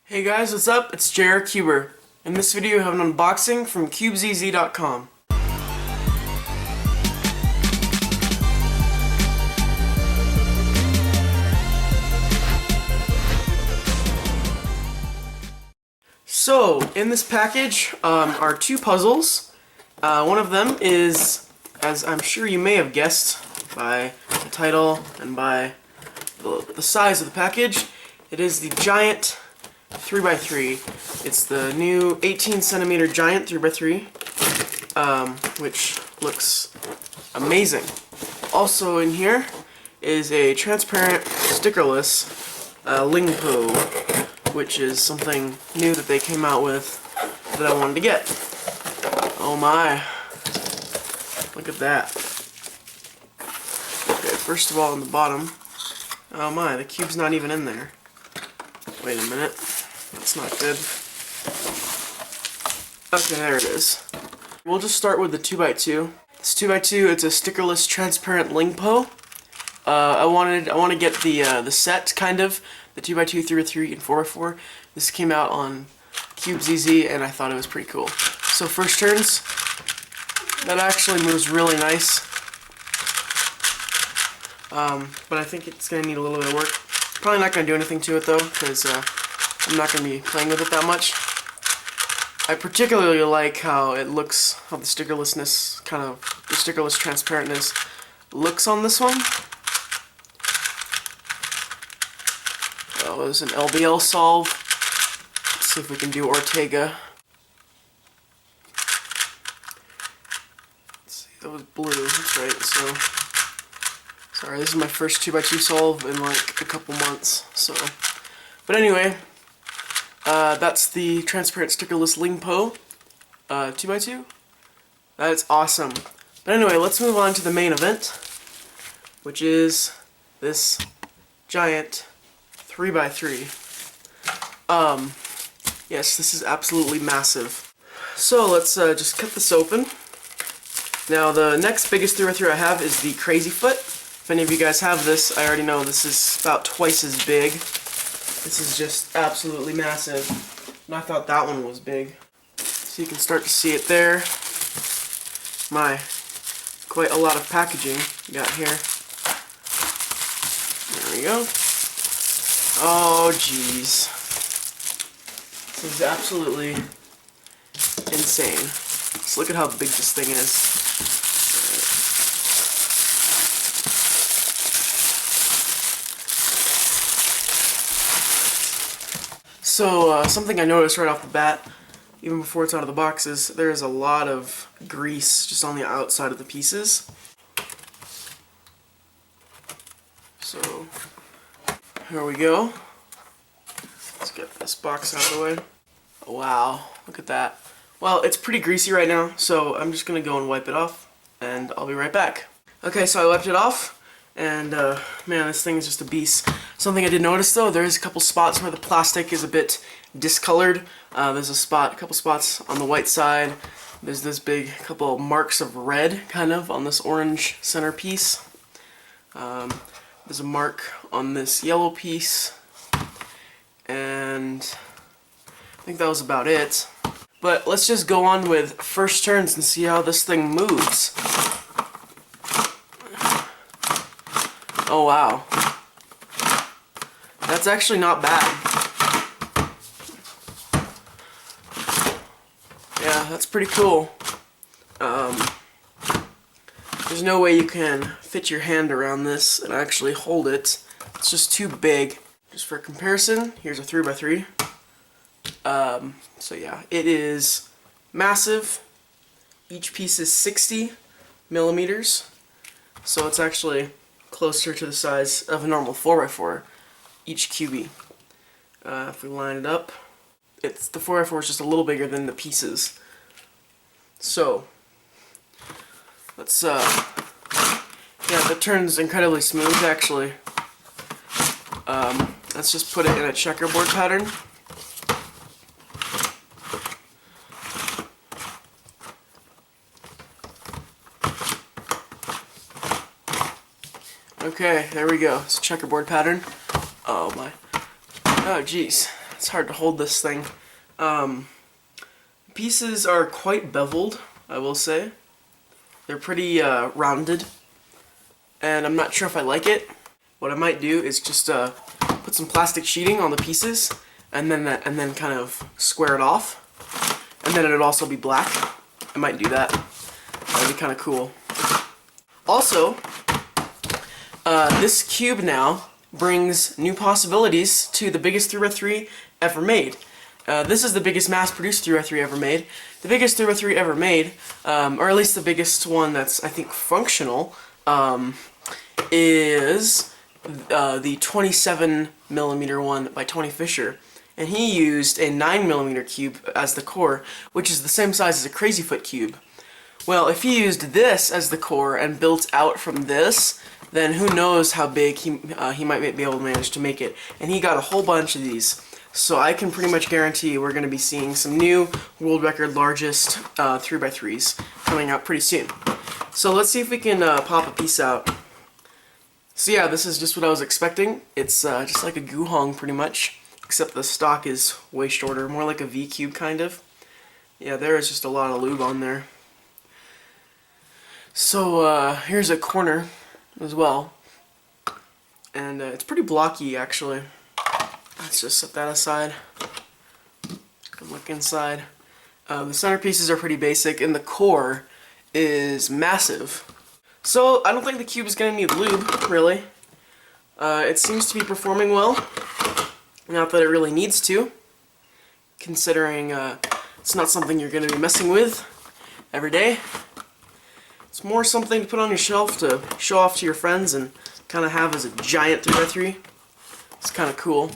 Hey guys, what's up? It's JR Cuber. In this video, I have an unboxing from CubeZZ.com. So, in this package are two puzzles. One of them is, as I'm sure you may have guessed by the title and by the size of the package, it is the giant 3x3. It's the new 18 centimeter giant 3x3, which looks amazing. Also in here is a transparent, stickerless Lingpo, which is something new that they came out with that I wanted to get. Oh my, look at that. Okay, first of all on the bottom, oh my, the cube's not even in there. Wait a minute. That's not good. Okay, there it is. We'll just start with the 2x2. This 2x2, it's a stickerless transparent Lingpo. I want to get the set, kind of, the 2x2, 3x3, and 4x4. This came out on CubeZZ, and I thought it was pretty cool. So first turns, that actually moves really nice. But I think it's going to need a little bit of work. Probably not going to do anything to it though, because I'm not going to be playing with it that much. I particularly like how it looks, how the stickerlessness, kind of, the stickerless transparentness looks on this one. That was an LBL solve. Let's see if we can do Ortega. Let's see, that was blue, that's right, so... Sorry, this is my first 2x2 solve in like a couple months, so... But anyway, that's the transparent stickerless Lingpo 2x2. That's awesome. But anyway, let's move on to the main event, which is this giant 3x3. Yes, this is absolutely massive. So let's just cut this open. Now the next biggest 3x3 I have is the Crazy Foot. If any of you guys have this, I already know this is about twice as big. This is just absolutely massive. And I thought that one was big. So you can start to see it there. My, quite a lot of packaging we got here. There we go. Oh jeez. This is absolutely insane. Just look at how big this thing is. So, something I noticed right off the bat, even before it's out of the box, is there's a lot of grease just on the outside of the pieces. So, here we go. Let's get this box out of the way. Oh, wow, look at that. Well, it's pretty greasy right now, so I'm just going to go and wipe it off, and I'll be right back. Okay, so I wiped it off. And, man, this thing is just a beast. Something I did notice, though, there's a couple spots where the plastic is a bit discolored. There's a couple spots on the white side. There's this big couple marks of red, kind of, on this orange center piece. There's a mark on this yellow piece. And I think that was about it. But let's just go on with first turns and see how this thing moves. Oh wow, that's actually not bad. Yeah, that's pretty cool. There's no way you can fit your hand around this and actually hold it. It's just too big. Just for comparison, here's a 3x3. So yeah, it is massive. Each piece is 60 millimeters, so it's actually closer to the size of a normal 4x4, each QB. If we line it up, the 4x4 is just a little bigger than the pieces. So, let's, yeah, that turns incredibly smooth, actually. Let's just put it in a checkerboard pattern. Okay, there we go. It's a checkerboard pattern. Oh my. Oh jeez. It's hard to hold this thing. Pieces are quite beveled, I will say. They're pretty rounded, and I'm not sure if I like it. What I might do is just put some plastic sheeting on the pieces, and then kind of square it off, and then it'd also be black. I might do that. That'd be kind of cool. Also, this cube now brings new possibilities to the biggest 3x3 ever made. This is the biggest mass-produced 3x3 ever made. The biggest 3x3 ever made, or at least the biggest one that's, I think, functional, is the 27mm one by Tony Fisher. And he used a 9mm cube as the core, which is the same size as a Crazy Foot cube. Well, if he used this as the core and built out from this, then who knows how big he might be able to manage to make it. And he got a whole bunch of these. So I can pretty much guarantee we're going to be seeing some new world record largest 3x3s coming out pretty soon. So let's see if we can pop a piece out. So yeah, this is just what I was expecting. It's just like a Guhong pretty much, except the stock is way shorter, more like a V-cube kind of. Yeah, there is just a lot of lube on there. So here's a corner as well, and it's pretty blocky actually. Let's just set that aside. Can look inside. The centerpieces are pretty basic, and the core is massive. So I don't think the cube is gonna need lube, really. It seems to be performing well. Not that it really needs to, considering it's not something you're gonna be messing with every day. It's more something to put on your shelf to show off to your friends and kind of have as a giant 3x3. It's kind of cool.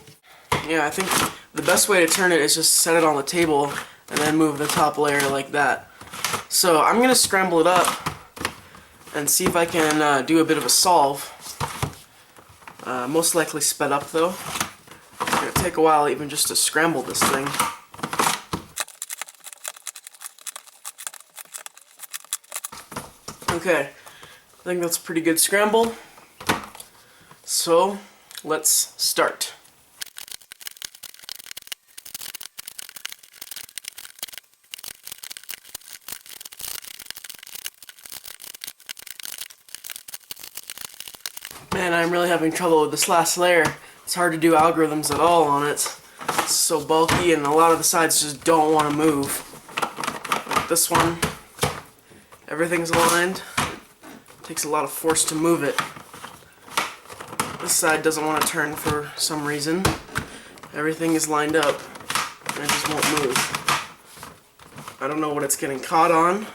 Yeah, I think the best way to turn it is just set it on the table and then move the top layer like that. So I'm going to scramble it up and see if I can do a bit of a solve. Most likely sped up though. It's going to take a while even just to scramble this thing. Okay, I think that's a pretty good scramble. So let's start. Man, I'm really having trouble with this last layer. It's hard to do algorithms at all on it. It's so bulky and a lot of the sides just don't want to move. Like this one, everything's aligned. It takes a lot of force to move it. This side doesn't want to turn for some reason. Everything is lined up and it just won't move. I don't know what it's getting caught on,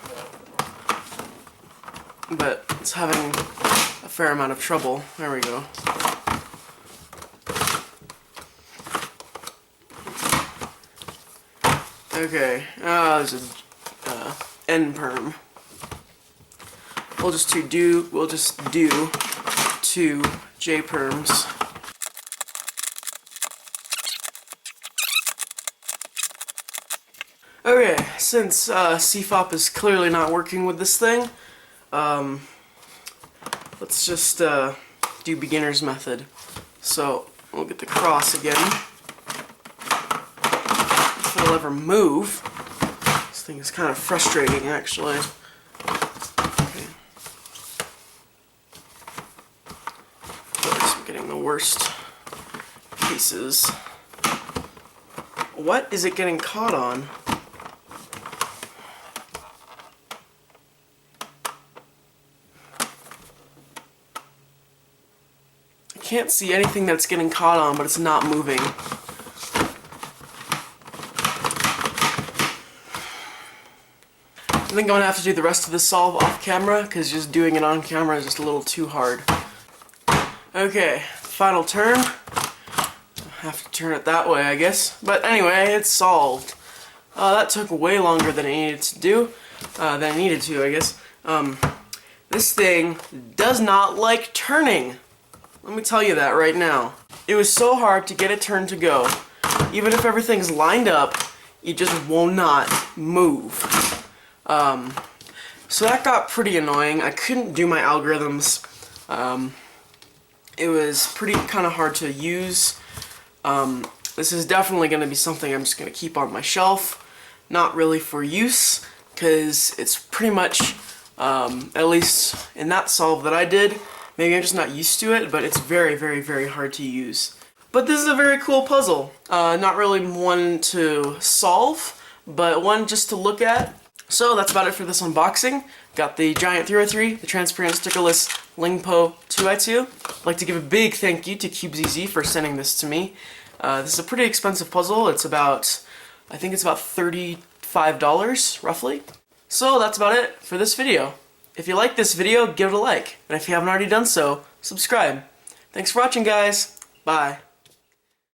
but it's having a fair amount of trouble. There we go. Okay, there's a end perm. We'll just do 2 J perms. Okay, since CFOP is clearly not working with this thing, let's just do beginner's method. So we'll get the cross again. If it'll ever move. This thing is kind of frustrating actually. Okay. Of course, I'm getting the worst pieces. What is it getting caught on? I can't see anything that's getting caught on, but it's not moving. I think I'm gonna have to do the rest of this solve off camera, because just doing it on camera is just a little too hard. Okay, final turn. I have to turn it that way, I guess. But anyway, it's solved. That took way longer than it needed to do. I guess. This thing does not like turning. Let me tell you that right now. It was so hard to get it turned to go. Even if everything's lined up, it just will not move. So that got pretty annoying. I couldn't do my algorithms. It was pretty kind of hard to use. This is definitely going to be something I'm just going to keep on my shelf. Not really for use, because it's pretty much, at least in that solve that I did, maybe I'm just not used to it, but it's very, very, very hard to use. But this is a very cool puzzle. Not really one to solve, but one just to look at. So that's about it for this unboxing. Got the giant 3x3, the transparent stickerless Lingpo 2x2. I'd like to give a big thank you to CubeZZ for sending this to me. This is a pretty expensive puzzle. It's about, I think it's about $35 roughly. So that's about it for this video. If you like this video, give it a like. And if you haven't already done so, subscribe. Thanks for watching, guys. Bye.